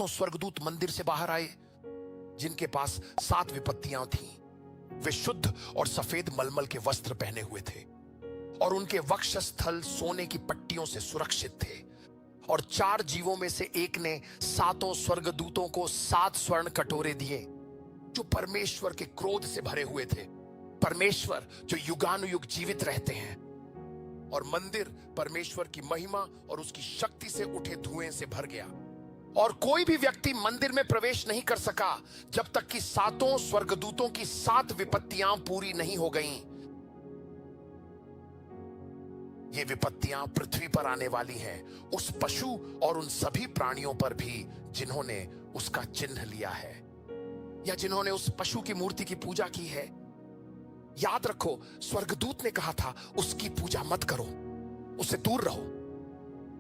सातों स्वर्गदूत मंदिर से बाहर आए, जिनके पास 7 विपत्तियां थीं। वे शुद्ध और सफेद मलमल के वस्त्र पहने हुए थे और उनके वक्षस्थल सोने की पट्टियों से सुरक्षित थे। और 4 जीवों में से एक ने 7 स्वर्गदूतों को 7 स्वर्ण कटोरे दिए, जो परमेश्वर के क्रोध से भरे हुए थे। परमेश्वर जो युगानुयुग जीवित रहते हैं। और मंदिर परमेश्वर की महिमा और उसकी शक्ति से उठे धुएं से भर गया, और कोई भी व्यक्ति मंदिर में प्रवेश नहीं कर सका जब तक कि 7 स्वर्गदूतों की 7 विपत्तियां पूरी नहीं हो गईं। ये विपत्तियां पृथ्वी पर आने वाली हैं, उस पशु और उन सभी प्राणियों पर भी जिन्होंने उसका चिन्ह लिया है या जिन्होंने उस पशु की मूर्ति की पूजा की है। याद रखो, स्वर्गदूत ने कहा था उसकी पूजा मत करो, उससे दूर रहो।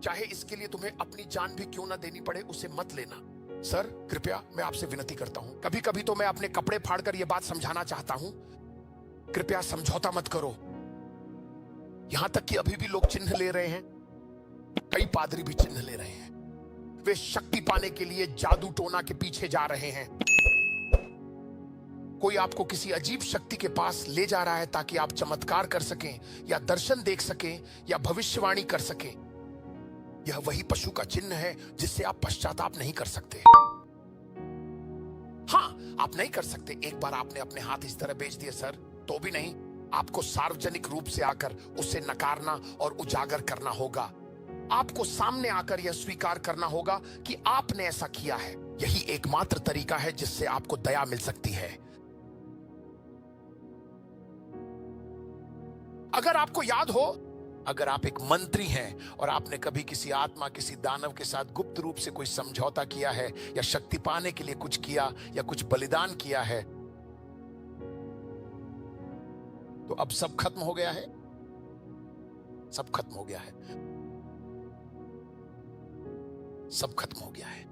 चाहे इसके लिए तुम्हें अपनी जान भी क्यों ना देनी पड़े, उसे मत लेना। सर कृपया मैं आपसे विनती करता हूं, कभी कभी तो मैं अपने कपड़े फाड़कर यह बात समझाना चाहता हूं, कृपया समझौता मत करो। यहां तक कि अभी भी लोग चिन्ह ले रहे हैं, कई पादरी भी चिन्ह ले रहे हैं। वे शक्ति पाने के लिए जादू टोना के पीछे जा रहे हैं। कोई आपको किसी अजीब शक्ति के पास ले जा रहा है ताकि आप चमत्कार कर सकें या दर्शन देख सकें या भविष्यवाणी कर सकें। यह वही पशु का चिन्ह है जिससे आप पश्चाताप नहीं कर सकते। हां, आप नहीं कर सकते। एक बार आपने अपने हाथ इस तरह बेच दिए सर, तो भी नहीं। आपको सार्वजनिक रूप से आकर उसे नकारना और उजागर करना होगा। आपको सामने आकर यह स्वीकार करना होगा कि आपने ऐसा किया है। यही एकमात्र तरीका है जिससे आपको दया मिल सकती है। अगर आपको याद हो, अगर आप एक मंत्री हैं और आपने कभी किसी आत्मा, किसी दानव के साथ गुप्त रूप से कोई समझौता किया है या शक्ति पाने के लिए कुछ किया या कुछ बलिदान किया है, तो अब सब खत्म हो गया है। सब खत्म हो गया है। सब खत्म हो गया है।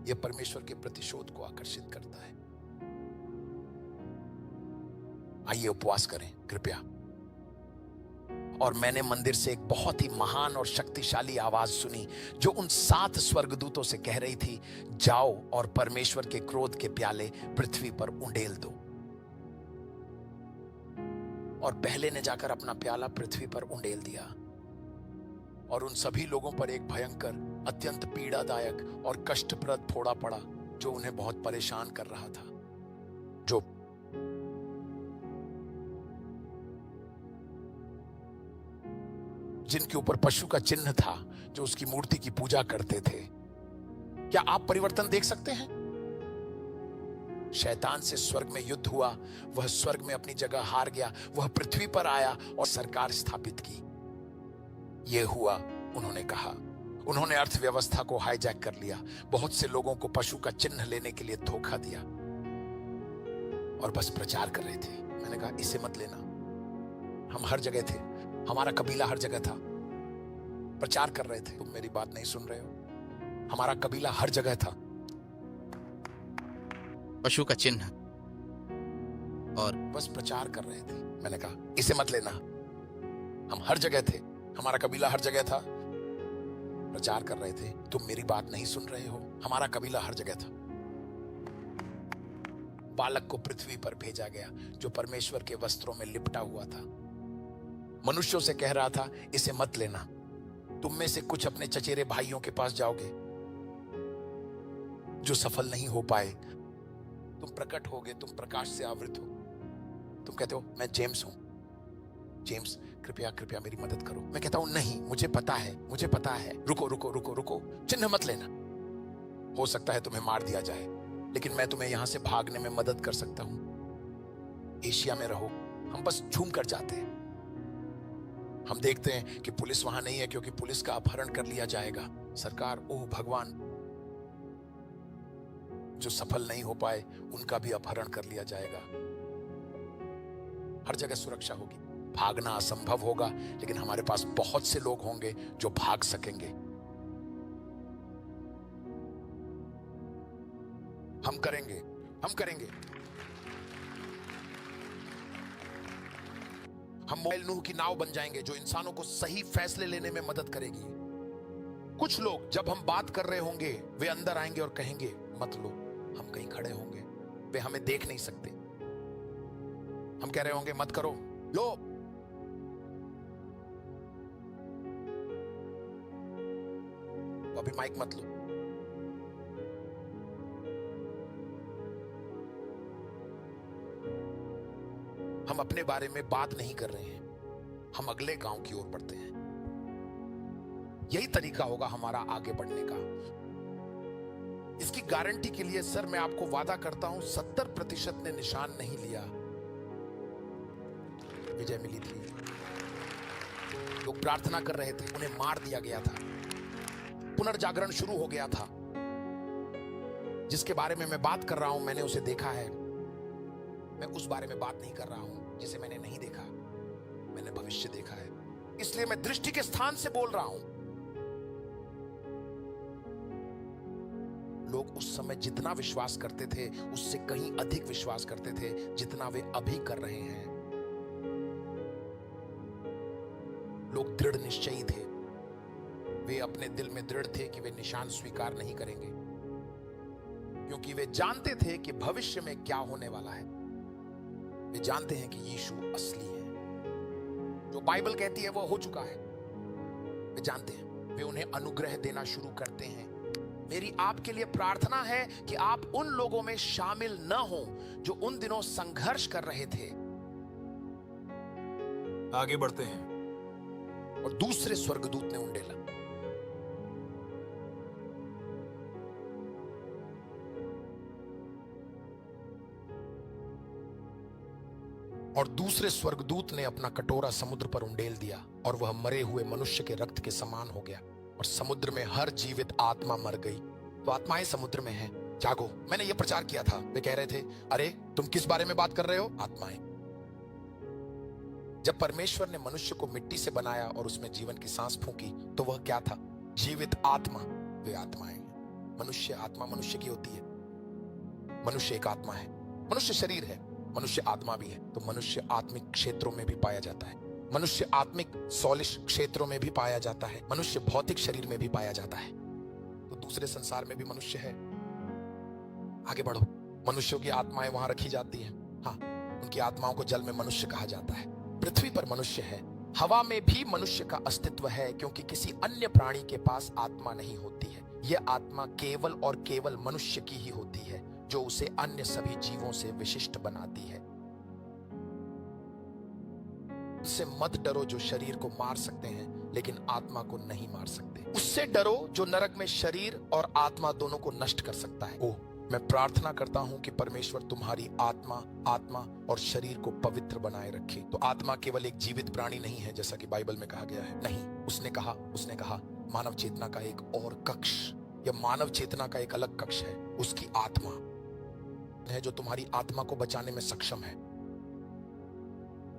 यह परमेश्वर के प्रतिशोध को आकर्षित करता है। आइए उपवास करें कृपया। और मैंने मंदिर से एक बहुत ही महान और शक्तिशाली आवाज सुनी, जो उन 7 स्वर्गदूतों से कह रही थी, जाओ और परमेश्वर के क्रोध के प्याले पृथ्वी पर उंडेल दो। और पहले ने जाकर अपना प्याला पृथ्वी पर उंडेल दिया, और उन सभी लोगों पर एक भयंकर, अत्यंत पीड़ादायक और कष्टप्रद फोड़ा पड़ा, जो उन्हें बहुत परेशान कर रहा था। जो जिनके ऊपर पशु का चिन्ह था, जो उसकी मूर्ति की पूजा करते थे। क्या आप परिवर्तन देख सकते हैं? शैतान से स्वर्ग में युद्ध हुआ, वह स्वर्ग में अपनी जगह हार गया, वह पृथ्वी पर आया और सरकार स्थापित की। यह हुआ, उन्होंने कहा। उन्होंने अर्थव्यवस्था को हाईजैक कर लिया, बहुत से लोगों को पशु का चिन्ह लेने के लिए धोखा दिया और बस प्रचार कर रहे थे। मैंने कहा इसे मत लेना। हम हर जगह थे, हमारा कबीला हर जगह था, प्रचार कर रहे थे। तुम मेरी बात नहीं सुन रहे हो। हमारा कबीला हर जगह था। पशु का चिन्ह और बस प्रचार कर रहे थे। मैंने कहा इसे मत लेना। हम हर जगह थे, हमारा कबीला हर जगह था, प्रचार कर रहे थे। तुम मेरी बात नहीं सुन रहे हो। हमारा कबीला हर जगह था। बालक को पृथ्वी पर भेजा गया, जो परमेश्वर के वस्त्रों में लिपटा हुआ था। मनुष्यों से कह रहा था इसे मत लेना। तुम में से कुछ अपने चचेरे भाइयों के पास जाओगे जो सफल नहीं हो पाए। तुम प्रकट होगे, तुम प्रकाश से आवृत हो। तुम कहते हो मैं जेम्स हूं। जेम्स कृपया कृपया मेरी मदद करो। मैं कहता हूं नहीं, मुझे पता है, मुझे पता है। रुको रुको रुको रुको, चिन्ह मत लेना। हो सकता है तुम्हें मार दिया जाए, लेकिन मैं तुम्हें यहां से भागने में मदद कर सकता हूं। एशिया में रहो। हम बस झूम कर जाते हैं। हम देखते हैं कि पुलिस वहां नहीं है, क्योंकि पुलिस का अपहरण कर लिया जाएगा। सरकार, ओह भगवान, जो सफल नहीं हो पाए उनका भी अपहरण कर लिया जाएगा। हर जगह सुरक्षा होगी। भागना असंभव होगा, लेकिन हमारे पास बहुत से लोग होंगे जो भाग सकेंगे। हम करेंगे, हम करेंगे। हम मोबाइल नूह की नाव बन जाएंगे जो इंसानों को सही फैसले लेने में मदद करेगी। कुछ लोग जब हम बात कर रहे होंगे वे अंदर आएंगे और कहेंगे मत लो, हम कहीं खड़े होंगे, वे हमें देख नहीं सकते। हम कह रहे होंगे मत करो, लो, अभी माइक मत लो। हम अपने बारे में बात नहीं कर रहे हैं, हम अगले गांव की ओर बढ़ते हैं। यही तरीका होगा हमारा आगे बढ़ने का। इसकी गारंटी के लिए सर मैं आपको वादा करता हूं 70% ने निशान नहीं लिया, विजय मिली थी। लोग प्रार्थना कर रहे थे, उन्हें मार दिया गया था, पुनर्जागरण शुरू हो गया था। जिसके बारे में मैं बात कर रहा हूं मैंने उसे देखा है। मैं उस बारे में बात नहीं कर रहा हूं जिसे मैंने नहीं देखा, मैंने भविष्य देखा है। इसलिए मैं दृष्टि के स्थान से बोल रहा हूं। लोग उस समय जितना विश्वास करते थे उससे कहीं अधिक विश्वास करते थे जितना वे अभी कर रहे हैं। लोग दृढ़ निश्चयी थे, वे अपने दिल में दृढ़ थे कि वे निशान स्वीकार नहीं करेंगे, क्योंकि वे जानते थे कि भविष्य में क्या होने वाला है। वे जानते हैं कि यीशु असली है, जो बाइबल कहती है वो हो चुका है। वे जानते हैं, वे उन्हें अनुग्रह देना शुरू करते हैं। मेरी आपके लिए प्रार्थना है कि आप उन लोगों में शामिल न हो जो उन दिनों संघर्ष कर रहे थे। आगे बढ़ते हैं। और दूसरे स्वर्गदूत ने उंडेला। और दूसरे स्वर्गदूत ने अपना कटोरा समुद्र पर उंडेल दिया और वह मरे हुए मनुष्य के रक्त के समान हो गया और समुद्र में हर जीवित आत्मा मर गई। तो आत्माएं समुद्र में हैं, जागो। मैंने यह प्रचार किया था, वे कह रहे थे अरे तुम किस बारे में बात कर रहे हो? आत्माएं। जब परमेश्वर ने मनुष्य को मिट्टी से बनाया और उसमें जीवन की सांस फूंकी तो वह क्या था? जीवित आत्मा। वे आत्माएं। मनुष्य आत्मा मनुष्य की होती है। मनुष्य एक आत्मा है, मनुष्य शरीर है, मनुष्य आत्मा भी है। तो मनुष्य आत्मिक क्षेत्रों में भी पाया जाता है, मनुष्य आत्मिक सौलिश क्षेत्रों में भी पाया जाता है, मनुष्य भौतिक शरीर में भी पाया जाता है। तो दूसरे संसार में भी मनुष्य है। आगे बढ़ो। मनुष्यों की आत्माएं वहां रखी जाती हैं। हाँ, उनकी आत्माओं को जल में मनुष्य कहा जाता है। पृथ्वी पर मनुष्य है, हवा में भी मनुष्य का अस्तित्व है, क्योंकि किसी अन्य प्राणी के पास आत्मा नहीं होती है। यह आत्मा केवल और केवल मनुष्य की ही होती है, जो उसे अन्य सभी जीवों से विशिष्ट बनाती है। उससे मत डरो जो शरीर को मार सकते हैं लेकिन आत्मा को नहीं मार सकते। उससे डरो जो नरक में शरीर और आत्मा दोनों को नष्ट कर सकता है। ओह, मैं प्रार्थना करता हूं कि परमेश्वर तुम्हारी आत्मा और शरीर को पवित्र बनाए रखे। तो आत्मा केवल एक जीवित प्राणी नहीं है जैसा कि बाइबल में कहा गया है। नहीं, उसने कहा मानव चेतना का एक और कक्ष, या मानव चेतना का एक अलग कक्ष है। उसकी आत्मा है जो तुम्हारी आत्मा को बचाने में सक्षम है।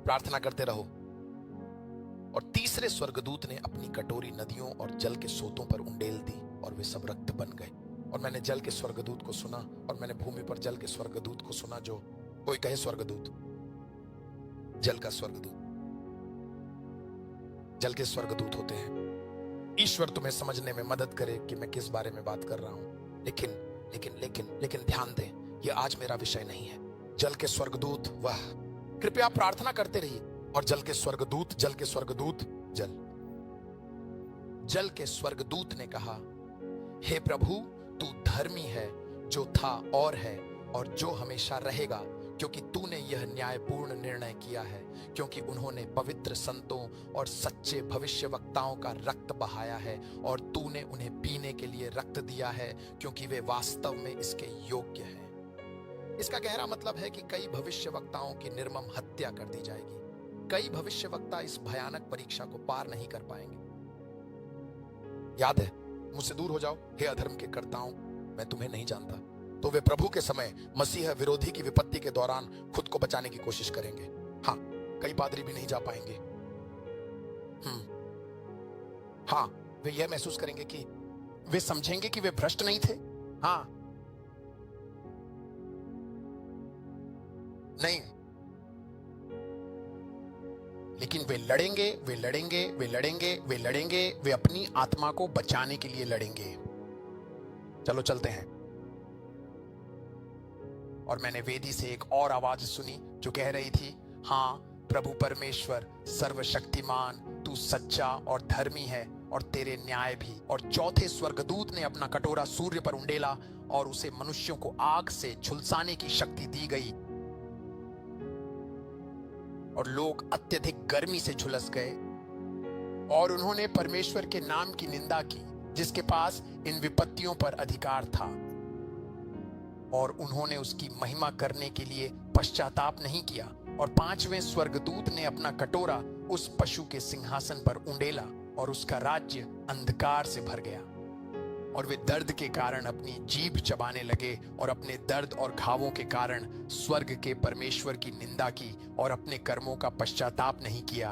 प्रार्थना करते रहो। और तीसरे स्वर्गदूत ने अपनी कटोरी नदियों और जल के सोतों पर उंडेल दी और वे सब रक्त बन गए। और मैंने जल के स्वर्गदूत को सुना और मैंने भूमि पर जल के स्वर्गदूत को सुना। जो कोई कहे स्वर्गदूत, जल का स्वर्गदूत, जल के स्वर्गदूत होते हैं। ईश्वर तुम्हें समझने में मदद करे कि मैं किस बारे में बात कर रहा हूं। लेकिन ध्यान दें, यह आज मेरा विषय नहीं है। जल के स्वर्गदूत, वह, कृपया प्रार्थना करते रहिए। और जल के स्वर्गदूत जल के स्वर्गदूत ने कहा, हे प्रभु, तू धर्मी है, जो था और है और जो हमेशा रहेगा, क्योंकि तूने यह न्यायपूर्ण निर्णय किया है, क्योंकि उन्होंने पवित्र संतों और सच्चे भविष्यवक्ताओं का रक्त बहाया है और तूने उन्हें पीने के लिए रक्त दिया है, क्योंकि वे वास्तव में इसके योग्य हैं। इसका गहरा मतलब है कि कई भविष्यवक्ताओं की निर्मम हत्या कर दी जाएगी। कई भविष्यवक्ता इस भयानक परीक्षा को पार नहीं कर पाएंगे। याद है, मुझसे दूर हो जाओ हे अधर्म के कर्ताओं, मैं तुम्हें नहीं जानता। तो वे प्रभु के समय मसीह विरोधी की विपत्ति के दौरान खुद को बचाने की कोशिश करेंगे। हाँ, कई पादरी भी नहीं जा पाएंगे। हाँ, वे यह महसूस करेंगे कि वे समझेंगे कि वे भ्रष्ट नहीं थे। हाँ, नहीं, लेकिन वे लड़ेंगे, वे लड़ेंगे, वे लड़ेंगे, वे लड़ेंगे, वे अपनी आत्मा को बचाने के लिए लड़ेंगे। चलो चलते हैं। और मैंने वेदी से एक और आवाज सुनी जो कह रही थी, हाँ प्रभु परमेश्वर सर्वशक्तिमान, तू सच्चा और धर्मी है और तेरे न्याय भी। और चौथे स्वर्गदूत ने अपना कटोरा सूर्य पर उंडेला और उसे मनुष्यों को आग से झुलसाने की शक्ति दी गई और लोग अत्यधिक गर्मी से झुलस गए। और उन्होंने परमेश्वर के नाम की निंदा की जिसके पास इन विपत्तियों पर अधिकार था, और उन्होंने उसकी महिमा करने के लिए पश्चाताप नहीं किया। और पांचवें स्वर्गदूत ने अपना कटोरा उस पशु के सिंहासन पर उंडेला और उसका राज्य अंधकार से भर गया। और वे दर्द के कारण अपनी जीभ चबाने लगे और अपने दर्द और घावों के कारण स्वर्ग के परमेश्वर की निंदा की और अपने कर्मों का पश्चाताप नहीं किया।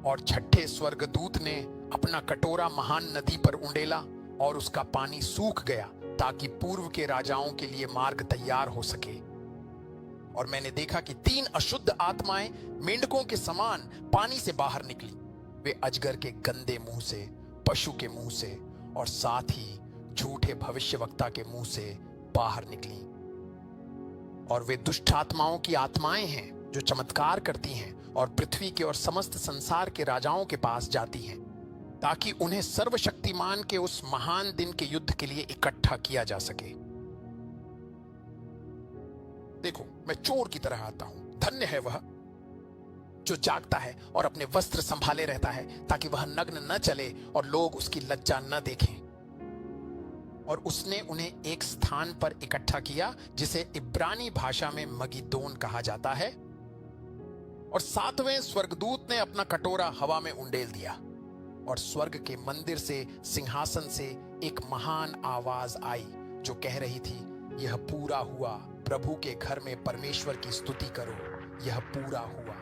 और छठे स्वर्गदूत ने अपना कटोरा महान नदी पर उंडेला और उसका पानी सूख गया ताकि पूर्व के राजाओं के लिए मार्ग तैयार हो सके। और मैंने देखा कि 3 अशुद्ध आत्माएं मेंढकों के समान पानी से बाहर निकली। वे अजगर के गंदे मुंह से, पशु के मुंह से और साथ ही झूठे भविष्यवक्ता के मुंह से बाहर निकली। और वे दुष्ट आत्माओं की आत्माएं हैं जो चमत्कार करती हैं और पृथ्वी के और समस्त संसार के राजाओं के पास जाती हैं ताकि उन्हें सर्वशक्तिमान के उस महान दिन के युद्ध के लिए इकट्ठा किया जा सके। देखो, मैं चोर की तरह आता हूं। धन्य है वह जो जागता है और अपने वस्त्र संभाले रहता है ताकि वह नग्न न चले और लोग उसकी लज्जा न देखें। और उसने उन्हें एक स्थान पर इकट्ठा किया जिसे इब्रानी भाषा में मगिदोन कहा जाता है। और 7वें स्वर्गदूत ने अपना कटोरा हवा में उंडेल दिया और स्वर्ग के मंदिर से, सिंहासन से एक महान आवाज आई जो कह रही थी, यह पूरा हुआ। प्रभु के घर में परमेश्वर की स्तुति करो, यह पूरा हुआ।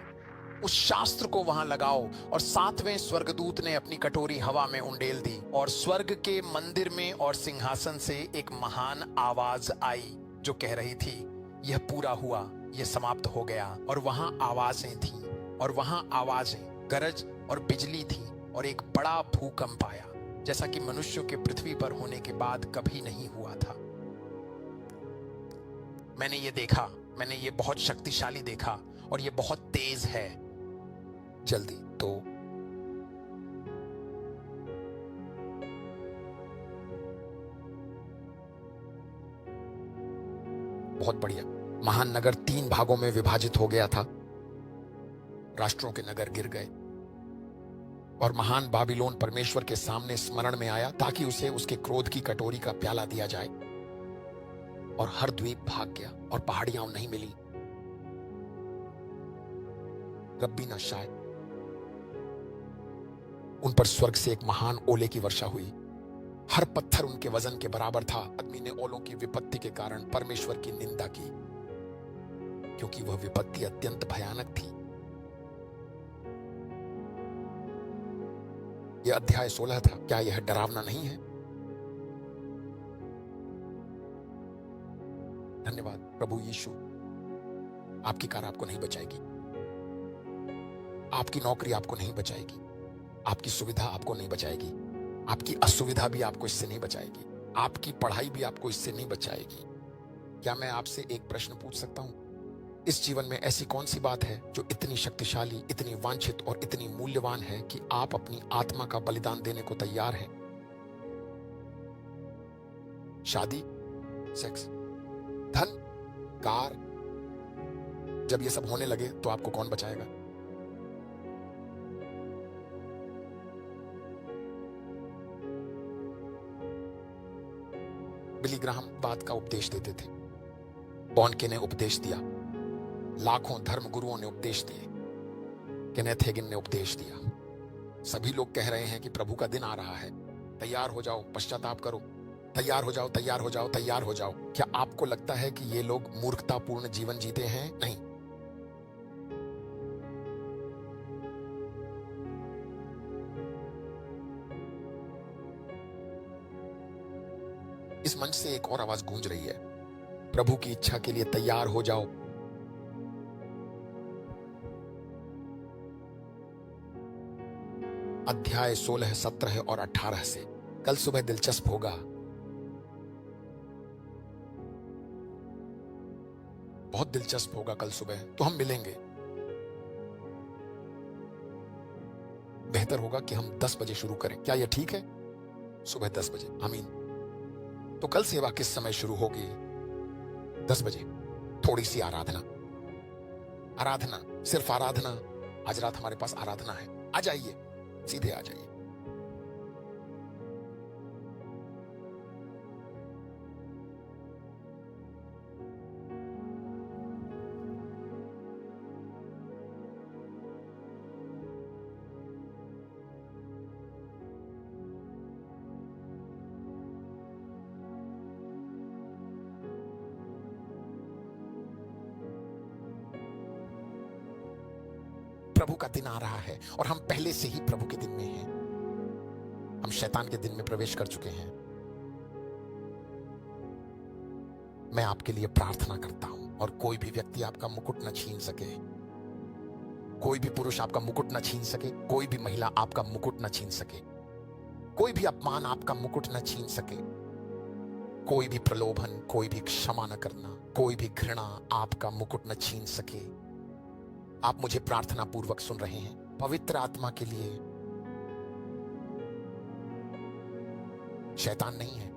उस शास्त्र को वहां लगाओ। और 7वें स्वर्गदूत ने अपनी कटोरी हवा में उंडेल दी और स्वर्ग के मंदिर में और सिंहासन से एक महान आवाज आई जो कह रही थी, यह पूरा हुआ, यह समाप्त हो गया। और वहां आवाजें थीं, और वहां आवाजें, गरज और बिजली थी और एक बड़ा भूकंप आया जैसा कि मनुष्यों के पृथ्वी पर होने के बाद कभी नहीं हुआ था। मैंने ये देखा, मैंने ये बहुत शक्तिशाली देखा और ये बहुत तेज है। जल्दी तो बहुत बढ़िया। महान नगर 3 भागों में विभाजित हो गया था। राष्ट्रों के नगर गिर गए और महान बाबिलोन परमेश्वर के सामने स्मरण में आया ताकि उसे उसके क्रोध की कटोरी का प्याला दिया जाए। और हर द्वीप भाग गया और पहाड़ियां नहीं मिली। रब्बी ना शायद उन पर स्वर्ग से एक महान ओले की वर्षा हुई। हर पत्थर उनके वजन के बराबर था। आदमी ने ओलों की विपत्ति के कारण परमेश्वर की निंदा की क्योंकि वह विपत्ति अत्यंत भयानक थी। यह अध्याय 16 था। क्या यह डरावना नहीं है? धन्यवाद प्रभु यीशु। आपकी कार आपको नहीं बचाएगी, आपकी नौकरी आपको नहीं बचाएगी, आपकी सुविधा आपको नहीं बचाएगी, आपकी असुविधा भी आपको इससे नहीं बचाएगी, आपकी पढ़ाई भी आपको इससे नहीं बचाएगी। क्या मैं आपसे एक प्रश्न पूछ सकता हूं? इस जीवन में ऐसी कौन सी बात है जो इतनी शक्तिशाली, इतनी वांछित और इतनी मूल्यवान है कि आप अपनी आत्मा का बलिदान देने को तैयार हैं? शादी, सेक्स, धन, कार? जब ये सब होने लगे तो आपको कौन बचाएगा? बिली ग्राहम बात का उपदेश देते थे। बॉनके ने उपदेश दिया, लाखों धर्म गुरुओं ने उपदेश दिए, केनेथ हेगिन ने उपदेश दिया। सभी लोग कह रहे हैं कि प्रभु का दिन आ रहा है, तैयार हो जाओ, पश्चाताप करो, तैयार हो जाओ, तैयार हो जाओ, तैयार हो जाओ। क्या आपको लगता है कि ये लोग मूर्खतापूर्ण जीवन जीते हैं? नहीं। इस मंच से एक और आवाज गूंज रही है, प्रभु की इच्छा के लिए तैयार हो जाओ। अध्याय 16, 17 और 18 से। कल सुबह दिलचस्प होगा। बहुत दिलचस्प होगा कल सुबह। तो हम मिलेंगे। बेहतर होगा कि हम 10 बजे शुरू करें। क्या यह ठीक है? सुबह 10 बजे। आमीन। तो कल सेवा किस समय शुरू होगी? 10 बजे। थोड़ी सी आराधना, आराधना, सिर्फ आराधना। आज रात हमारे पास आराधना है। आ जाइए, सीधे आ जाइए। प्रभु का दिन आ रहा है और हम पहले से ही प्रभु के दिन में हैं। हम शैतान के दिन में प्रवेश कर चुके हैं। मैं आपके लिए प्रार्थना करता हूं और कोई भी व्यक्ति आपका मुकुट न छीन सके। कोई भी पुरुष आपका मुकुट न छीन सके। कोई भी महिला आपका मुकुट न छीन सके। कोई भी अपमान आपका मुकुट न छीन सके। कोई भी प्रलोभन, कोई भी क्षमा न करना, कोई भी घृणा आपका मुकुट न छीन सके। आप मुझे प्रार्थना पूर्वक सुन रहे हैं। पवित्र आत्मा के लिए शैतान नहीं है।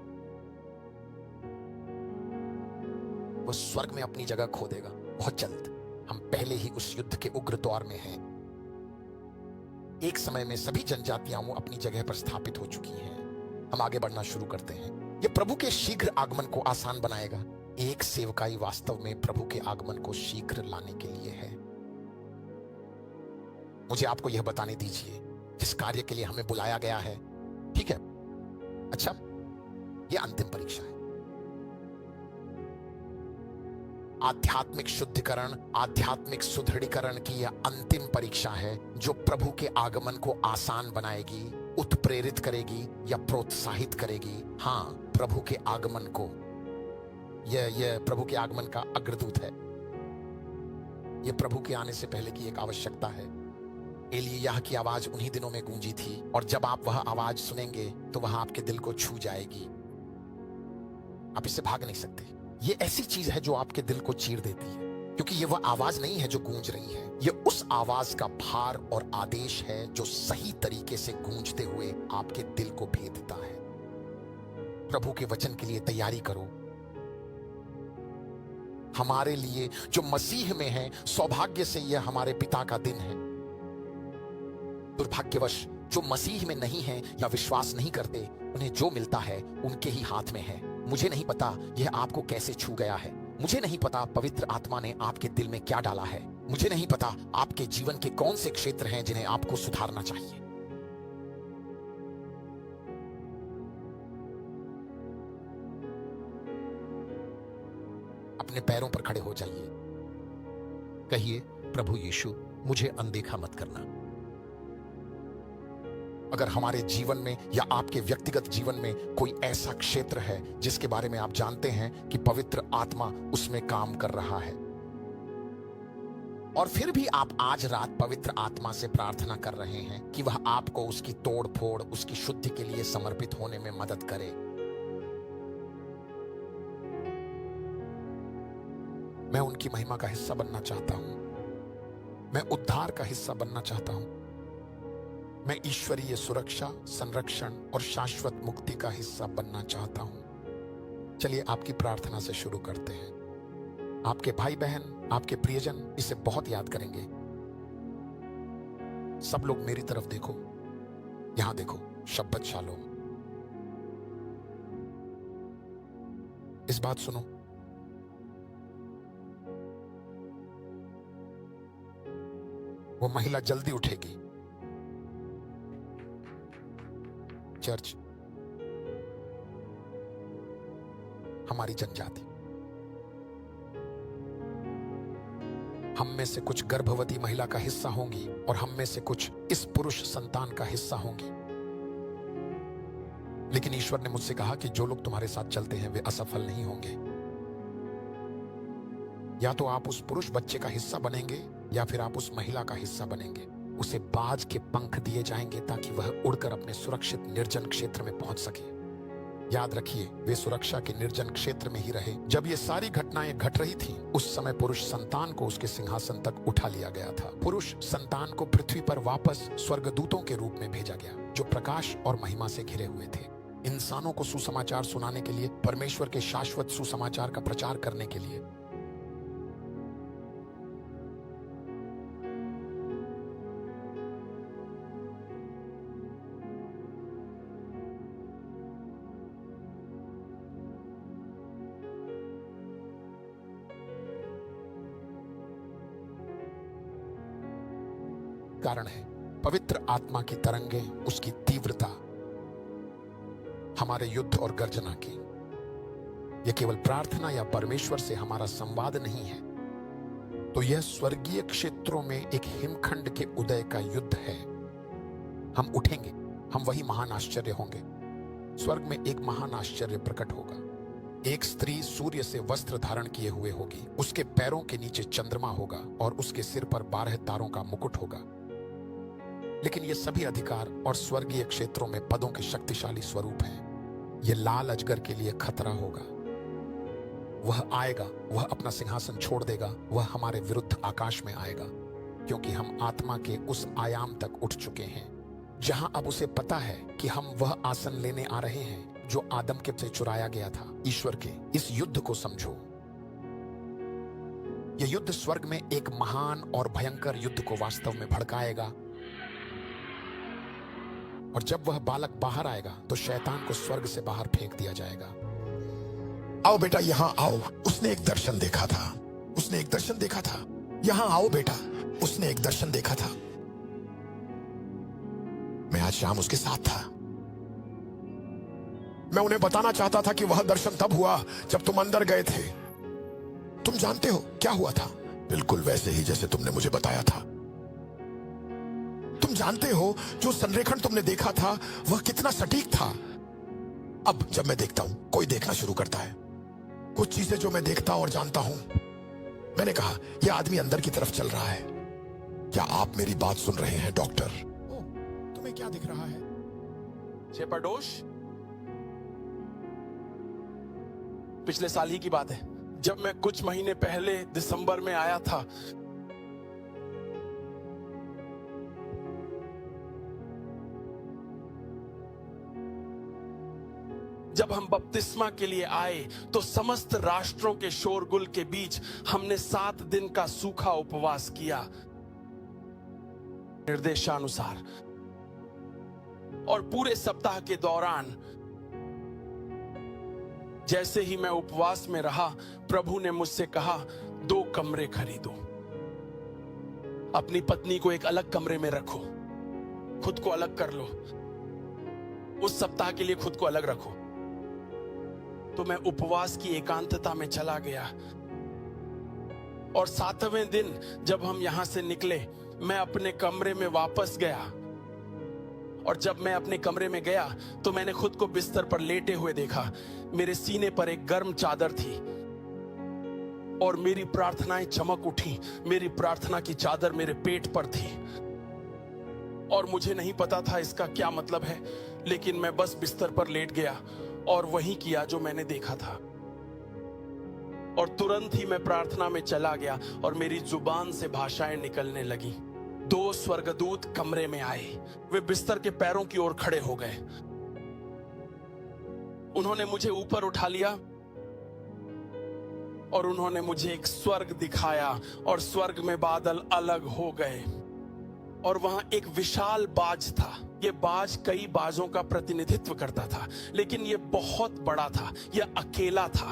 वो स्वर्ग में अपनी जगह खो देगा बहुत जल्द। हम पहले ही उस युद्ध के उग्र दौर में हैं। एक समय में सभी जनजातियां अपनी जगह पर स्थापित हो चुकी हैं। हम आगे बढ़ना शुरू करते हैं। यह प्रभु के शीघ्र आगमन को आसान बनाएगा। एक सेवकाई वास्तव में प्रभु के आगमन को शीघ्र लाने के लिए है। मुझे आपको यह बताने दीजिए जिस कार्य के लिए हमें बुलाया गया है। ठीक है? अच्छा, यह अंतिम परीक्षा है। आध्यात्मिक शुद्धिकरण, आध्यात्मिक सुदृढ़ीकरण की यह अंतिम परीक्षा है जो प्रभु के आगमन को आसान बनाएगी, उत्प्रेरित करेगी या प्रोत्साहित करेगी। हां, प्रभु के आगमन को। यह प्रभु के आगमन का अग्रदूत है। यह प्रभु के आने से पहले की एक आवश्यकता है। एलिय्याह की आवाज उन्हीं दिनों में गूंजी थी और जब आप वह आवाज सुनेंगे तो वह आपके दिल को छू जाएगी। आप इससे भाग नहीं सकते। यह ऐसी चीज है जो आपके दिल को चीर देती है, क्योंकि यह वह आवाज नहीं है जो गूंज रही है। यह उस आवाज का भार और आदेश है जो सही तरीके से गूंजते हुए आपके दिल को भेदता है। प्रभु के वचन के लिए तैयारी करो। हमारे लिए जो मसीह में है, सौभाग्य से यह हमारे पिता का दिन है। दुर्भाग्यवश जो मसीह में नहीं है या विश्वास नहीं करते, उन्हें जो मिलता है उनके ही हाथ में है। मुझे नहीं पता यह आपको कैसे छू गया है। मुझे नहीं पता पवित्र आत्मा ने आपके दिल में क्या डाला है। मुझे नहीं पता आपके जीवन के कौन से क्षेत्र हैं जिन्हें आपको सुधारना चाहिए। अपने पैरों पर खड़े हो जाइए। कहिए, प्रभु यीशु, मुझे अनदेखा मत करना। अगर हमारे जीवन में या आपके व्यक्तिगत जीवन में कोई ऐसा क्षेत्र है जिसके बारे में आप जानते हैं कि पवित्र आत्मा उसमें काम कर रहा है, और फिर भी आप आज रात पवित्र आत्मा से प्रार्थना कर रहे हैं कि वह आपको उसकी तोड़ फोड़, उसकी शुद्धि के लिए समर्पित होने में मदद करे, मैं उनकी महिमा का हिस्सा बनना चाहता हूं। मैं उद्धार का हिस्सा बनना चाहता हूं। मैं ईश्वरीय सुरक्षा, संरक्षण और शाश्वत मुक्ति का हिस्सा बनना चाहता हूं। चलिए आपकी प्रार्थना से शुरू करते हैं। आपके भाई बहन, आपके प्रियजन इसे बहुत याद करेंगे। सब लोग मेरी तरफ देखो। यहां देखो, शब्बत शालोम। इस बात सुनो, वो महिला जल्दी उठेगी। चर्च, हमारी जनजाति, हम में से कुछ गर्भवती महिला का हिस्सा होंगी और हम में से कुछ इस पुरुष संतान का हिस्सा होंगी। लेकिन ईश्वर ने मुझसे कहा कि जो लोग तुम्हारे साथ चलते हैं वे असफल नहीं होंगे। या तो आप उस पुरुष बच्चे का हिस्सा बनेंगे या फिर आप उस महिला का हिस्सा बनेंगे। उसे बाज के पंख दिए जाएंगे ताकि वह उड़कर अपने सुरक्षित निर्जन क्षेत्र में पहुंच सके। याद रखिए, वे सुरक्षा के निर्जन क्षेत्र में ही रहे। जब ये सारी घटनाएं घट रही थीं, उस समय पुरुष संतान को उसके सिंहासन तक उठा लिया गया था। पुरुष संतान को पृथ्वी पर वापस स्वर्गदूतों के रूप में भेजा गया, जो प्रकाश और महिमा से घिरे हुए थे, इंसानों को सुसमाचार सुनाने के लिए, परमेश्वर के शाश्वत सुसमाचार का प्रचार करने के लिए। कारण है पवित्र आत्मा की तरंगें, उसकी तीव्रता, हमारे युद्ध और गर्जना की। यह केवल प्रार्थना या परमेश्वर से हमारा संवाद नहीं है, तो यह स्वर्गीय क्षेत्रों में एक हिमखंड के उदय का युद्ध है। हम उठेंगे, हम वही महान आश्चर्य होंगे। स्वर्ग में एक महान आश्चर्य प्रकट होगा। एक स्त्री सूर्य से वस्त्र धारण किए हुए होगी, उसके पैरों के नीचे चंद्रमा होगा और उसके सिर पर 12 तारों का मुकुट होगा। लेकिन ये सभी अधिकार और स्वर्गीय क्षेत्रों में पदों के शक्तिशाली स्वरूप हैं। ये लाल अजगर के लिए खतरा होगा। वह आएगा, वह अपना सिंहासन छोड़ देगा, वह हमारे विरुद्ध आकाश में आएगा, क्योंकि हम आत्मा के उस आयाम तक उठ चुके हैं जहां अब उसे पता है कि हम वह आसन लेने आ रहे हैं जो आदम के से चुराया गया था। ईश्वर के इस युद्ध को समझो। यह युद्ध स्वर्ग में एक महान और भयंकर युद्ध को वास्तव में भड़काएगा। और जब वह बालक बाहर आएगा तो शैतान को स्वर्ग से बाहर फेंक दिया जाएगा। आओ बेटा, यहां आओ। उसने एक दर्शन देखा था। उसने एक दर्शन देखा था। यहां आओ बेटा, उसने एक दर्शन देखा था। मैं आज शाम उसके साथ था। मैं उन्हें बताना चाहता था कि वह दर्शन तब हुआ जब तुम अंदर गए थे। तुम जानते हो क्या हुआ था? बिल्कुल वैसे ही जैसे तुमने मुझे बताया था। तुम जानते हो जो संरेखण तुमने देखा था वह कितना सटीक था। अब जब मैं देखता हूं, कोई देखना शुरू करता है। कुछ चीजें जो मैं देखता और जानता हूं। मैंने कहा, यह आदमी अंदर की तरफ चल रहा है। क्या आप मेरी बात सुन रहे हैं डॉक्टर? तुम्हें क्या दिख रहा है? शेपर्डोश, पिछले साल ही की बात है, जब मैं कुछ महीने पहले दिसंबर में आया था। जब हम बपतिस्मा के लिए आए तो समस्त राष्ट्रों के शोरगुल के बीच हमने 7 दिन का सूखा उपवास किया निर्देशानुसार। और पूरे सप्ताह के दौरान जैसे ही मैं उपवास में रहा, प्रभु ने मुझसे कहा, 2 कमरे खरीदो, अपनी पत्नी को एक अलग कमरे में रखो, खुद को अलग कर लो, उस सप्ताह के लिए खुद को अलग रखो। तो मैं उपवास की एकांतता में चला गया। और 7वें दिन जब हम यहां से निकले, मैं अपने कमरे में वापस गया। और जब मैं अपने कमरे में गया तो मैंने खुद को बिस्तर पर लेटे हुए देखा। मेरे सीने पर एक गर्म चादर थी और मेरी प्रार्थनाएं चमक उठी। मेरी प्रार्थना की चादर मेरे पेट पर थी और मुझे नहीं पता था इसका क्या मतलब है, लेकिन मैं बस बिस्तर पर लेट गया और वही किया जो मैंने देखा था। और तुरंत ही मैं प्रार्थना में चला गया और मेरी जुबान से भाषाएं निकलने लगी। 2 स्वर्गदूत कमरे में आए। वे बिस्तर के पैरों की ओर खड़े हो गए। उन्होंने मुझे ऊपर उठा लिया और उन्होंने मुझे एक स्वर्ग दिखाया और स्वर्ग में बादल अलग हो गए और वहां एक विशाल बाज था। यह बाज कई बाजों का प्रतिनिधित्व करता था, लेकिन यह बहुत बड़ा था। यह अकेला था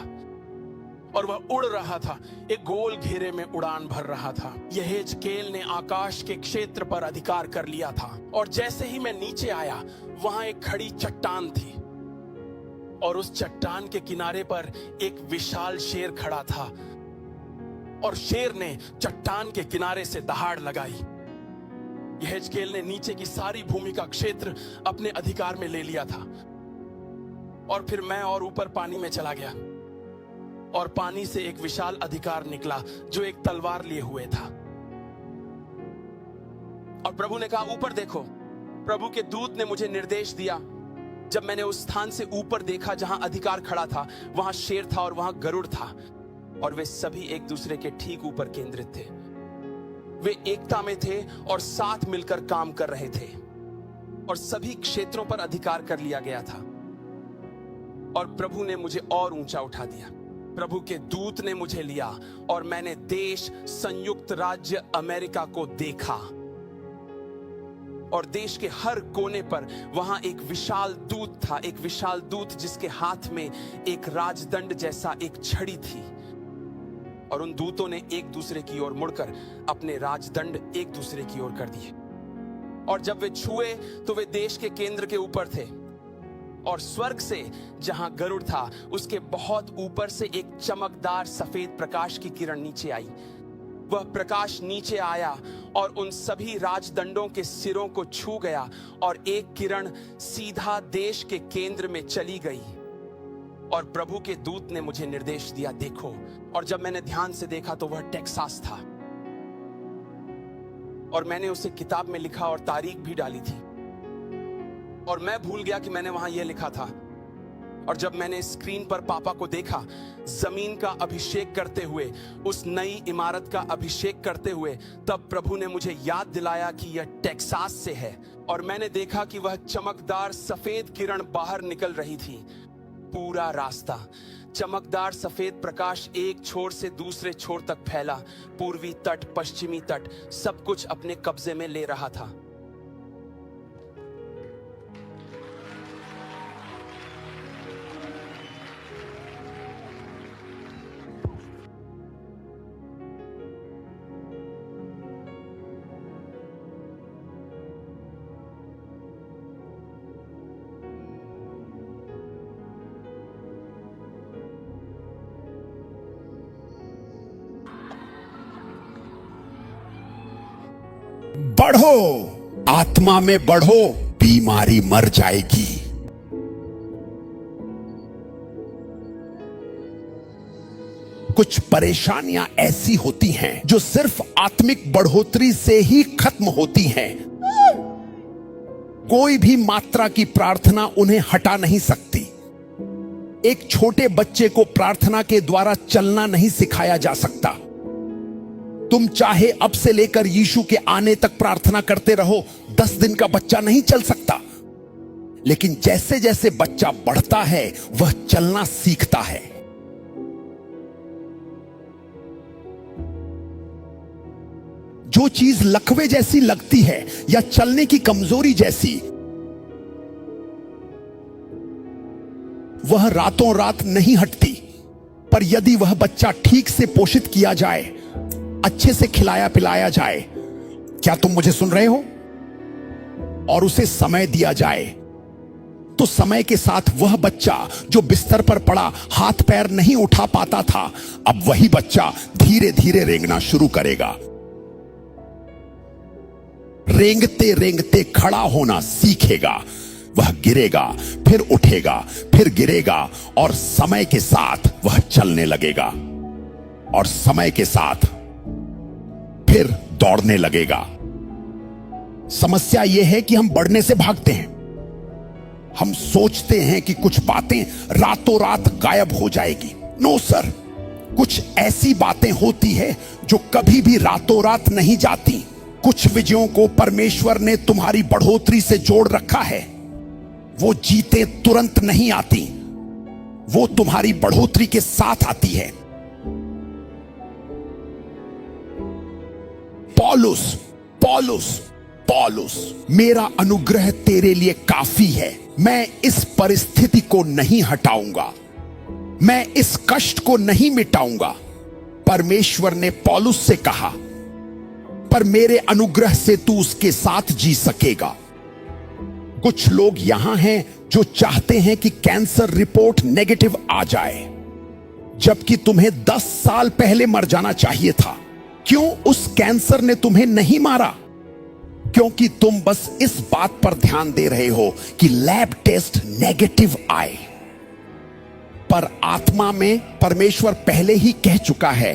और वह उड़ रहा था, एक गोल घेरे में उड़ान भर रहा था। यहेजकेल ने आकाश के क्षेत्र पर अधिकार कर लिया था। और जैसे ही मैं नीचे आया, वहां एक खड़ी चट्टान थी और उस चट्टान के किनारे पर एक विशाल शेर खड़ा था और शेर ने चट्टान के किनारे से दहाड़ लगाई। यहेजकेल ने नीचे की सारी भूमि का क्षेत्र अपने अधिकार में ले लिया था। और फिर मैं और ऊपर पानी में चला गया और पानी से एक विशाल अधिकार निकला जो एक तलवार लिए हुए था। और प्रभु ने कहा ऊपर देखो। प्रभु के दूत ने मुझे निर्देश दिया। जब मैंने उस स्थान से ऊपर देखा जहां अधिकार खड़ा था, वहां शेर था और वहां गरुड़ था, और वे सभी एक दूसरे के ठीक ऊपर केंद्रित थे। वे एकता में थे और साथ मिलकर काम कर रहे थे, और सभी क्षेत्रों पर अधिकार कर लिया गया था। और प्रभु ने मुझे और ऊंचा उठा दिया। प्रभु के दूत ने मुझे लिया और मैंने देश संयुक्त राज्य अमेरिका को देखा, और देश के हर कोने पर वहां एक विशाल दूत था, एक विशाल दूत जिसके हाथ में एक राजदंड जैसा एक छड़ी थी, और उन दूतों ने एक दूसरे की ओर मुड़कर अपने राजदंड एक दूसरे की ओर कर दिए। और जब वे छुए तो वे देश के केंद्र के ऊपर थे, और स्वर्ग से जहां गरुड़ था उसके बहुत ऊपर से एक चमकदार सफेद प्रकाश की किरण नीचे आई। वह प्रकाश नीचे आया और उन सभी राजदंडों के सिरों को छू गया, और एक किरण सीधा देश के केंद्र में चली गई। और प्रभु के दूत ने मुझे निर्देश दिया, देखो। और जब मैंने ध्यान से देखा तो वह टेक्सास था, और मैंने उसे किताब में लिखा और तारीख भी डाली थी, और मैं भूल गया कि मैंने वहां यह लिखा था। और जब मैंने स्क्रीन पर पापा को देखा जमीन का अभिषेक करते हुए, उस नई इमारत का अभिषेक करते हुए, तब प्रभु ने मुझे याद दिलाया कि यह टेक्सास से है। और मैंने देखा कि वह चमकदार सफेद किरण बाहर निकल रही थी। पूरा रास्ता चमकदार सफेद प्रकाश एक छोर से दूसरे छोर तक फैला। पूर्वी तट, पश्चिमी तट, सब कुछ अपने कब्जे में ले रहा था। बढ़ो, आत्मा में बढ़ो, बीमारी मर जाएगी। कुछ परेशानियां ऐसी होती हैं जो सिर्फ आत्मिक बढ़ोतरी से ही खत्म होती हैं। कोई भी मात्रा की प्रार्थना उन्हें हटा नहीं सकती। एक छोटे बच्चे को प्रार्थना के द्वारा चलना नहीं सिखाया जा सकता। तुम चाहे अब से लेकर यीशु के आने तक प्रार्थना करते रहो, 10 दिन का बच्चा नहीं चल सकता। लेकिन जैसे जैसे बच्चा बढ़ता है वह चलना सीखता है। जो चीज लकवे जैसी लगती है या चलने की कमजोरी जैसी, वह रातों रात नहीं हटती। पर यदि वह बच्चा ठीक से पोषित किया जाए, अच्छे से खिलाया पिलाया जाए, क्या तुम मुझे सुन रहे हो, और उसे समय दिया जाए, तो समय के साथ वह बच्चा जो बिस्तर पर पड़ा हाथ पैर नहीं उठा पाता था, अब वही बच्चा धीरे धीरे रेंगना शुरू करेगा। रेंगते रेंगते खड़ा होना सीखेगा। वह गिरेगा, फिर उठेगा, फिर गिरेगा, और समय के साथ वह चलने लगेगा, और समय के साथ फिर दौड़ने लगेगा। समस्या यह है कि हम बढ़ने से भागते हैं। हम सोचते हैं कि कुछ बातें रातों रात गायब हो जाएगी। नो सर, कुछ ऐसी बातें होती है जो कभी भी रातों रात नहीं जाती। कुछ विजयों को परमेश्वर ने तुम्हारी बढ़ोतरी से जोड़ रखा है। वो जीते तुरंत नहीं आती, वो तुम्हारी बढ़ोतरी के साथ आती है। पौलुस, पौलुस, पौलुस, मेरा अनुग्रह तेरे लिए काफी है। मैं इस परिस्थिति को नहीं हटाऊंगा, मैं इस कष्ट को नहीं मिटाऊंगा। परमेश्वर ने पौलुस से कहा, पर मेरे अनुग्रह से तू उसके साथ जी सकेगा। कुछ लोग यहां हैं जो चाहते हैं कि कैंसर रिपोर्ट नेगेटिव आ जाए, जबकि तुम्हें 10 साल पहले मर जाना चाहिए था। क्यों उस कैंसर ने तुम्हें नहीं मारा? क्योंकि तुम बस इस बात पर ध्यान दे रहे हो कि लैब टेस्ट नेगेटिव आए। पर आत्मा में परमेश्वर पहले ही कह चुका है,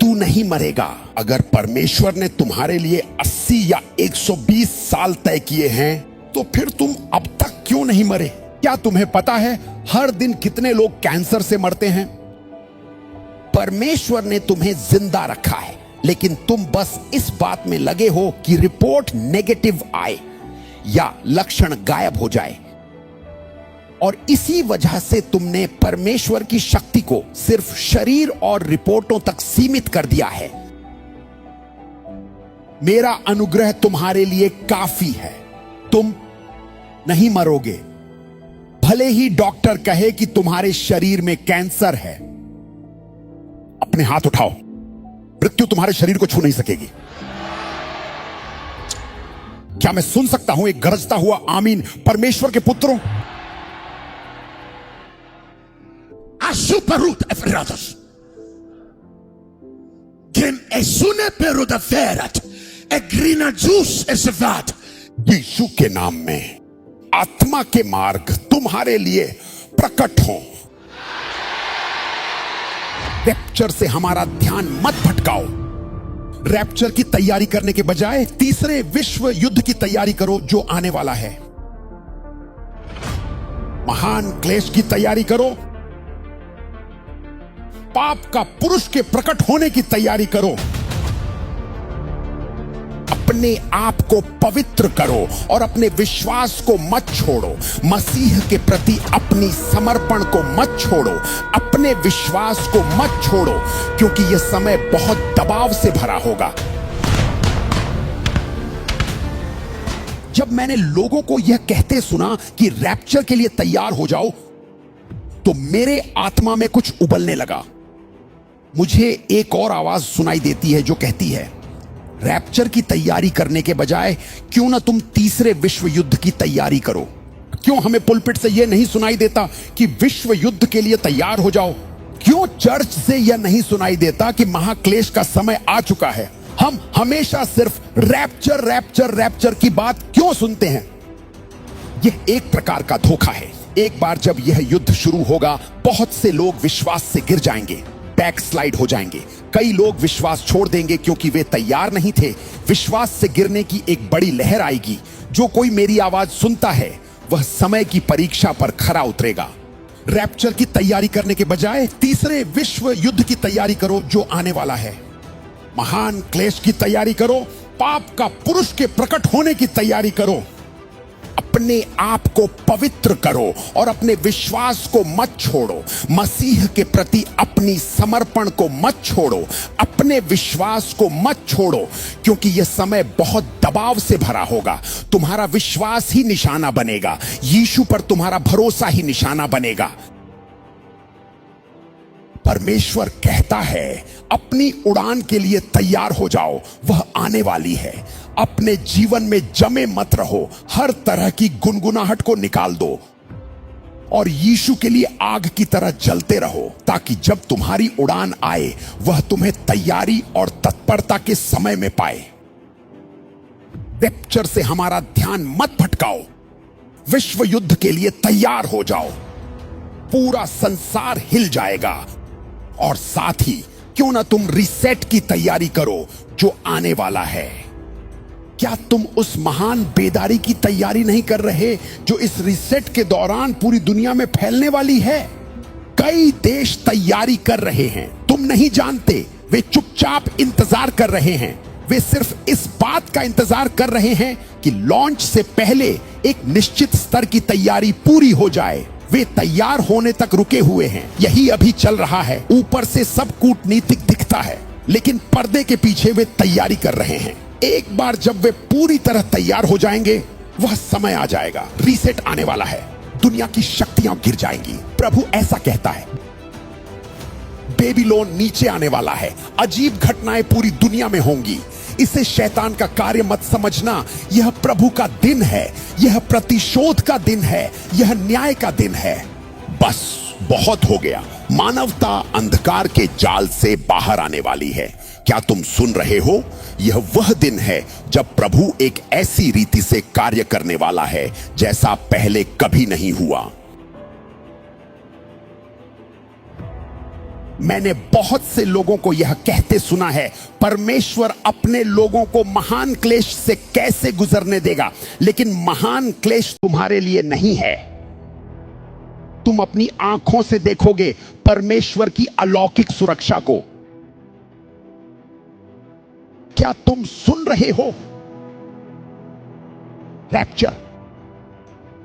तू तू नहीं मरेगा। अगर परमेश्वर ने तुम्हारे लिए 80 या 120 साल तय किए हैं तो फिर तुम अब तक क्यों नहीं मरे? क्या तुम्हें पता है हर दिन कितने लोग कैंसर से मरते हैं? परमेश्वर ने तुम्हें जिंदा रखा है, लेकिन तुम बस इस बात में लगे हो कि रिपोर्ट नेगेटिव आए या लक्षण गायब हो जाए, और इसी वजह से तुमने परमेश्वर की शक्ति को सिर्फ शरीर और रिपोर्टों तक सीमित कर दिया है। मेरा अनुग्रह तुम्हारे लिए काफी है। तुम नहीं मरोगे, भले ही डॉक्टर कहे कि तुम्हारे शरीर में कैंसर है। अपने हाथ उठाओ, मृत्यु तुम्हारे शरीर को छू नहीं सकेगी। क्या मैं सुन सकता हूं एक गरजता हुआ आमीन परमेश्वर के पुत्रों? Superut efratos. Gem esune peruda ferat. E grina jus esvat. यीशु के नाम में आत्मा के मार्ग तुम्हारे लिए प्रकट हो। रैप्चर से हमारा ध्यान मत भटकाओ। रैप्चर की तैयारी करने के बजाय तीसरे विश्व युद्ध की तैयारी करो जो आने वाला है। महान क्लेश की तैयारी करो। पाप का पुरुष के प्रकट होने की तैयारी करो। अपने आप को पवित्र करो और अपने विश्वास को मत छोड़ो। मसीह के प्रति अपनी समर्पण को मत छोड़ो। अपने विश्वास को मत छोड़ो, क्योंकि यह समय बहुत दबाव से भरा होगा। जब मैंने लोगों को यह कहते सुना कि रैप्चर के लिए तैयार हो जाओ, तो मेरे आत्मा में कुछ उबलने लगा। मुझे एक और आवाज सुनाई देती है जो कहती है, रैप्चर की तैयारी करने के बजाय क्यों ना तुम तीसरे विश्व युद्ध की तैयारी करो। क्यों हमें पुलपिट से यह नहीं सुनाई देता कि विश्व युद्ध के लिए तैयार हो जाओ? क्यों चर्च से यह नहीं सुनाई देता कि महाक्लेश का समय आ चुका है? हम हमेशा सिर्फ रैप्चर रैप्चर रैप्चर की बात क्यों सुनते हैं? यह एक प्रकार का धोखा है। एक बार जब यह युद्ध शुरू होगा, बहुत से लोग विश्वास से गिर जाएंगे, बैकस्लाइड हो जाएंगे। कई लोग विश्वास छोड़ देंगे क्योंकि वे तैयार नहीं थे। विश्वास से गिरने की एक बड़ी लहर आएगी। जो कोई मेरी आवाज सुनता है वह समय की परीक्षा पर खरा उतरेगा। रैप्चर की तैयारी करने के बजाय तीसरे विश्व युद्ध की तैयारी करो जो आने वाला है। महान क्लेश की तैयारी करो। पाप का पुरुष के प्रकट होने की तैयारी करो। अपने आप को पवित्र करो और अपने विश्वास को मत छोड़ो। मसीह के प्रति अपनी समर्पण को मत छोड़ो। अपने विश्वास को मत छोड़ो, क्योंकि यह समय बहुत दबाव से भरा होगा। तुम्हारा विश्वास ही निशाना बनेगा। यीशु पर तुम्हारा भरोसा ही निशाना बनेगा। परमेश्वर कहता है, अपनी उड़ान के लिए तैयार हो जाओ, वह आने वाली है। अपने जीवन में जमे मत रहो। हर तरह की गुनगुनाहट को निकाल दो और यीशु के लिए आग की तरह जलते रहो, ताकि जब तुम्हारी उड़ान आए वह तुम्हें तैयारी और तत्परता के समय में पाए। रैप्चर से हमारा ध्यान मत भटकाओ। विश्व युद्ध के लिए तैयार हो जाओ। पूरा संसार हिल जाएगा। और साथ ही क्यों ना तुम रीसेट की तैयारी करो जो आने वाला है। क्या तुम उस महान बेदारी की तैयारी नहीं कर रहे जो इस रीसेट के दौरान पूरी दुनिया में फैलने वाली है? कई देश तैयारी कर रहे हैं, तुम नहीं जानते। वे चुपचाप इंतजार कर रहे हैं। वे सिर्फ इस बात का इंतजार कर रहे हैं कि लॉन्च से पहले एक निश्चित स्तर की तैयारी पूरी हो जाए। वे तैयार होने तक रुके हुए हैं। यही अभी चल रहा है। ऊपर से सब कूटनीतिक दिखता है, लेकिन पर्दे के पीछे वे तैयारी कर रहे हैं। एक बार जब वे पूरी तरह तैयार हो जाएंगे, वह समय आ जाएगा। रीसेट आने वाला है। दुनिया की शक्तियां गिर जाएंगी। प्रभु ऐसा कहता है, बेबीलोन नीचे आने वाला है। अजीब घटनाएं पूरी दुनिया में होंगी। इसे शैतान का कार्य मत समझना। यह प्रभु का दिन है। यह प्रतिशोध का दिन है। यह न्याय का दिन है। बस बहुत हो गया। मानवता अंधकार के जाल से बाहर आने वाली है। क्या तुम सुन रहे हो? यह वह दिन है जब प्रभु एक ऐसी रीति से कार्य करने वाला है जैसा पहले कभी नहीं हुआ। मैंने बहुत से लोगों को यह कहते सुना है, परमेश्वर अपने लोगों को महान क्लेश से कैसे गुजरने देगा, लेकिन महान क्लेश तुम्हारे लिए नहीं है। तुम अपनी आंखों से देखोगे परमेश्वर की अलौकिक सुरक्षा को। क्या तुम सुन रहे हो? रैप्चर,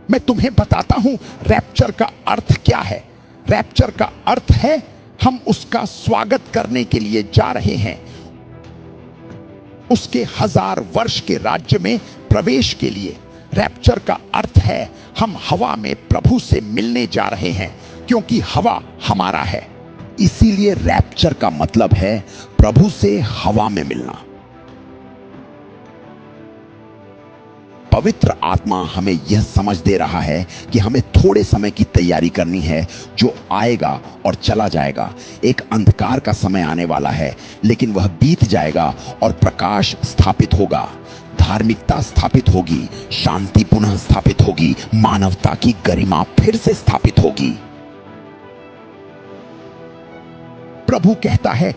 मैं तुम्हें बताता हूं रैप्चर का अर्थ क्या है। रैप्चर का अर्थ है हम उसका स्वागत करने के लिए जा रहे हैं, उसके 1000 वर्ष के राज्य में प्रवेश के लिए। रैप्चर का अर्थ है हम हवा में प्रभु से मिलने जा रहे हैं, क्योंकि हवा हमारा है। इसीलिए रैप्चर का मतलब है प्रभु से हवा में मिलना। पवित्र आत्मा हमें यह समझ दे रहा है कि हमें थोड़े समय की तैयारी करनी है, जो आएगा और चला जाएगा। एक अंधकार का समय आने वाला है, लेकिन वह बीत जाएगा और प्रकाश स्थापित होगा, धार्मिकता स्थापित होगी, शांति पुनः स्थापित होगी, मानवता की गरिमा फिर से स्थापित होगी। प्रभु कहता है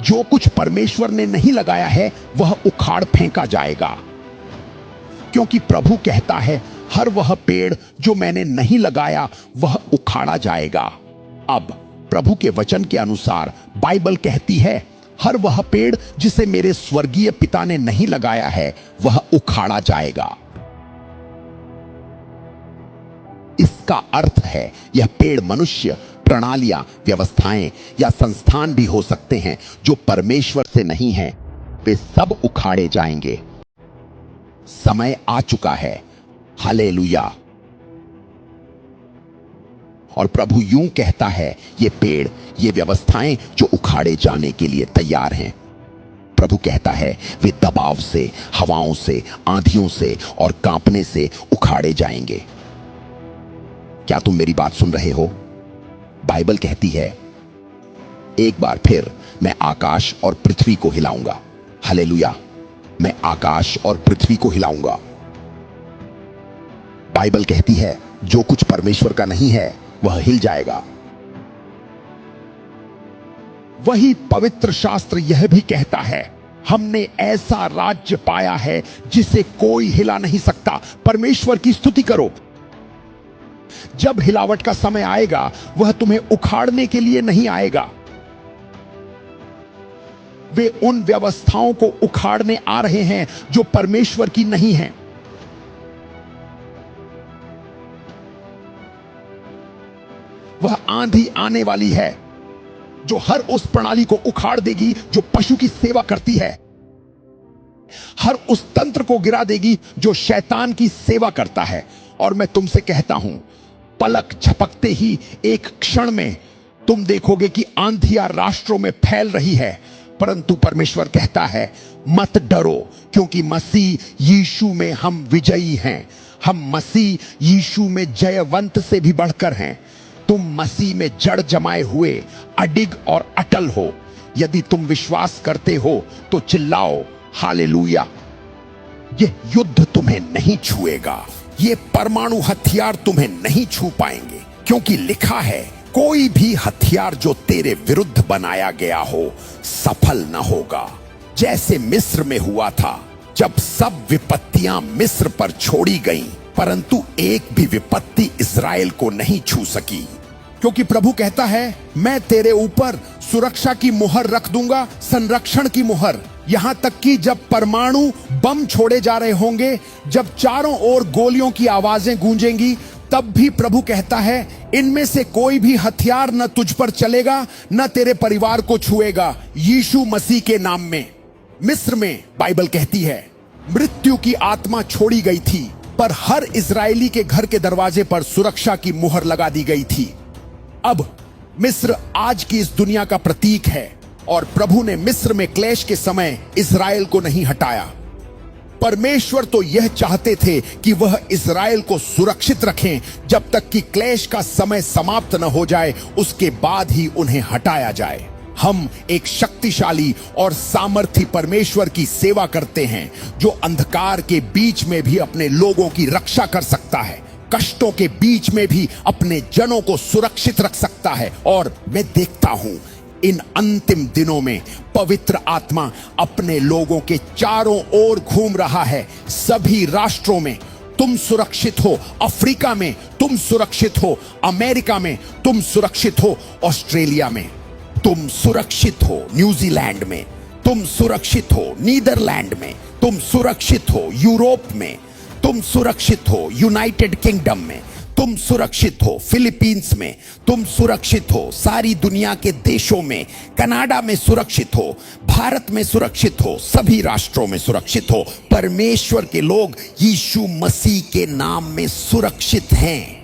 जो कुछ परमेश्वर ने नहीं लगाया है वह उखाड़ फेंका जाएगा, क्योंकि प्रभु कहता है हर वह पेड़ जो मैंने नहीं लगाया वह उखाड़ा जाएगा। अब प्रभु के वचन के अनुसार बाइबल कहती है हर वह पेड़ जिसे मेरे स्वर्गीय पिता ने नहीं लगाया है वह उखाड़ा जाएगा। इसका अर्थ है यह पेड़ मनुष्य, प्रणालियां, व्यवस्थाएं या संस्थान भी हो सकते हैं जो परमेश्वर से नहीं हैं, वे सब उखाड़े जाएंगे। समय आ चुका है। हालेलुया। और प्रभु यूं कहता है ये पेड़, ये व्यवस्थाएं जो उखाड़े जाने के लिए तैयार हैं, प्रभु कहता है वे दबाव से, हवाओं से, आंधियों से और कांपने से उखाड़े जाएंगे। क्या तुम मेरी बात सुन रहे हो? बाइबल कहती है एक बार फिर मैं आकाश और पृथ्वी को हिलाऊंगा। हालेलुया। मैं आकाश और पृथ्वी को हिलाऊंगा। बाइबल कहती है जो कुछ परमेश्वर का नहीं है वह हिल जाएगा। वही पवित्र शास्त्र यह भी कहता है हमने ऐसा राज्य पाया है जिसे कोई हिला नहीं सकता। परमेश्वर की स्तुति करो। जब हिलावट का समय आएगा वह तुम्हें उखाड़ने के लिए नहीं आएगा, वे उन व्यवस्थाओं को उखाड़ने आ रहे हैं जो परमेश्वर की नहीं हैं। वह आंधी आने वाली है जो हर उस प्रणाली को उखाड़ देगी जो पशु की सेवा करती है, हर उस तंत्र को गिरा देगी जो शैतान की सेवा करता है। और मैं तुमसे कहता हूं पलक झपकते ही एक क्षण में तुम देखोगे कि आंधियां राष्ट्रों में फैल रही है, परंतु परमेश्वर कहता है मत डरो, क्योंकि मसीह यीशु में हम विजयी हैं। हम मसीह यीशु में जयवंत से भी बढ़कर हैं। तुम मसीह में जड़ जमाए हुए अडिग और अटल हो। यदि तुम विश्वास करते हो तो चिल्लाओ हालेलुया। यह युद्ध तुम्हें नहीं छुएगा, ये परमाणु हथियार तुम्हें नहीं छू पाएंगे, क्योंकि लिखा है कोई भी हथियार जो तेरे विरुद्ध बनाया गया हो सफल न होगा। जैसे मिस्र में हुआ था जब सब विपत्तियां मिस्र पर छोड़ी गईं, परंतु एक भी विपत्ति इस्राएल को नहीं छू सकी, क्योंकि प्रभु कहता है मैं तेरे ऊपर सुरक्षा की मुहर रख दूंगा, संरक्षण की मुहर। यहां तक कि जब परमाणु बम छोड़े जा रहे होंगे, जब चारों ओर गोलियों की आवाजें गूंजेंगी, तब भी प्रभु कहता है इनमें से कोई भी हथियार न तुझ पर चलेगा, न तेरे परिवार को छुएगा, यीशु मसीह के नाम में। मिस्र में बाइबल कहती है मृत्यु की आत्मा छोड़ी गई थी, पर हर इजरायली के घर के दरवाजे पर सुरक्षा की मुहर लगा दी गई थी। अब मिस्र आज की इस दुनिया का प्रतीक है, और प्रभु ने मिस्र में क्लेश के समय इजराइल को नहीं हटाया। परमेश्वर तो यह चाहते थे कि वह इजराइल को सुरक्षित रखें जब तक कि क्लेश का समय समाप्त न हो जाए, उसके बाद ही उन्हें हटाया जाए। हम एक शक्तिशाली और सामर्थी परमेश्वर की सेवा करते हैं जो अंधकार के बीच में भी अपने लोगों की रक्षा कर सकता है। कष्टों के बीच में भी अपने जनों को सुरक्षित रख सकता है। और मैं देखता हूं इन अंतिम दिनों में पवित्र आत्मा अपने लोगों के चारों ओर घूम रहा है। सभी राष्ट्रों में तुम सुरक्षित हो, अफ्रीका में तुम सुरक्षित हो, अमेरिका में तुम सुरक्षित हो, ऑस्ट्रेलिया में तुम सुरक्षित हो, न्यूजीलैंड में तुम सुरक्षित हो, नीदरलैंड में तुम सुरक्षित हो, यूरोप में तुम सुरक्षित हो, यूनाइटेड किंगडम में तुम सुरक्षित हो, फिलीपींस में तुम सुरक्षित हो, सारी दुनिया के देशों में, कनाडा में सुरक्षित हो, भारत में सुरक्षित हो, सभी राष्ट्रों में सुरक्षित हो। परमेश्वर के लोग यीशु मसीह के नाम में सुरक्षित हैं।